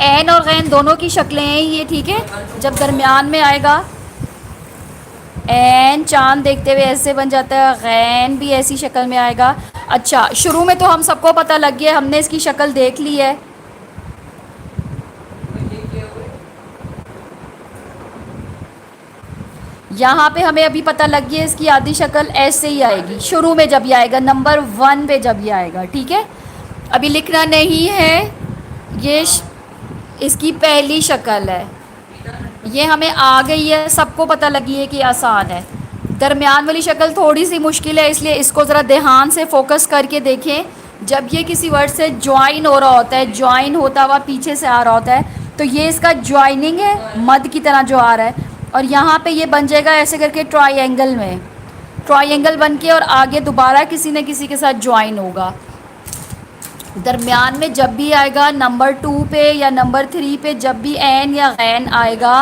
N और gain दोनों की शक्लें हैं ये, ठीक है। जब दरमियान में आएगा एन चांद देखते हुए ऐसे बन जाता है, गैन भी ऐसी शक्ल में आएगा। अच्छा, शुरू में तो हम सबको पता लग गया, हमने इसकी शक्ल देख ली है। यहाँ पे हमें अभी पता लग गया इसकी आधी शक्ल ऐसे ही आएगी, शुरू में जब ये आएगा, नंबर 1 पे जब ये आएगा, ठीक है। अभी लिखना नहीं है, ये इसकी पहली शक्ल है, ये हमें आ गई है, सबको पता लगी है कि आसान है। दरमियान वाली शक्ल थोड़ी सी मुश्किल है, इसलिए इसको ज़रा ध्यान से फोकस करके देखें। जब ये किसी वर्ड से ज्वाइन हो रहा होता है, ज्वाइन होता हुआ पीछे से आ रहा होता है, तो ये इसका ज्वाइनिंग है, मद की तरह जो आ रहा है। और यहाँ पे ये बन जाएगा ऐसे करके ट्रायंगल में, ट्रायंगल बन के और आगे दोबारा किसी न किसी के साथ ज्वाइन होगा। दरमियान में जब भी आएगा नंबर 2 पे या नंबर 3 पे, जब भी एन या गैन आएगा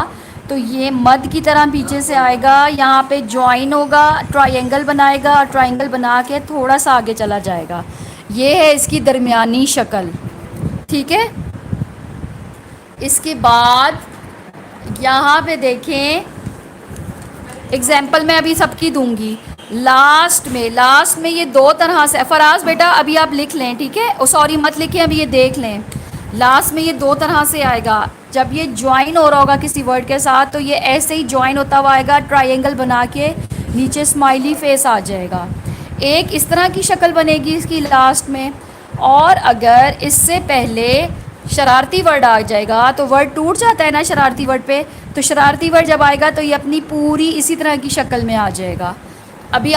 तो ये मद की तरह पीछे से आएगा, यहाँ पे ज्वाइन होगा, ट्रायंगल बनाएगा और ट्रायंगल बना के थोड़ा सा आगे चला जाएगा। ये है इसकी दरमियानी शक्ल, ठीक है। इसके बाद यहाँ पे देखें, एग्जाम्पल मैं अभी सबकी दूंगी। लास्ट में ये दो तरह से, फराज बेटा अभी आप लिख लें, ठीक है। ओ सॉरी मत लिखें, अभी ये देख लें। लास्ट में ये दो तरह से आएगा। जब ये ज्वाइन हो रहा होगा किसी वर्ड के साथ, तो ये ऐसे ही ज्वाइन होता हुआ आएगा, ट्रायंगल बना के नीचे स्माइली फेस आ जाएगा। एक इस तरह की शक्ल बनेगी इसकी लास्ट में। और अगर इससे पहले शरारती वर्ड आ जाएगा तो वर्ड टूट जाता है ना शरारती वर्ड पे, तो शरारती वर्ड जब आएगा तो ये अपनी पूरी इसी तरह की शक्ल में आ जाएगा। अभी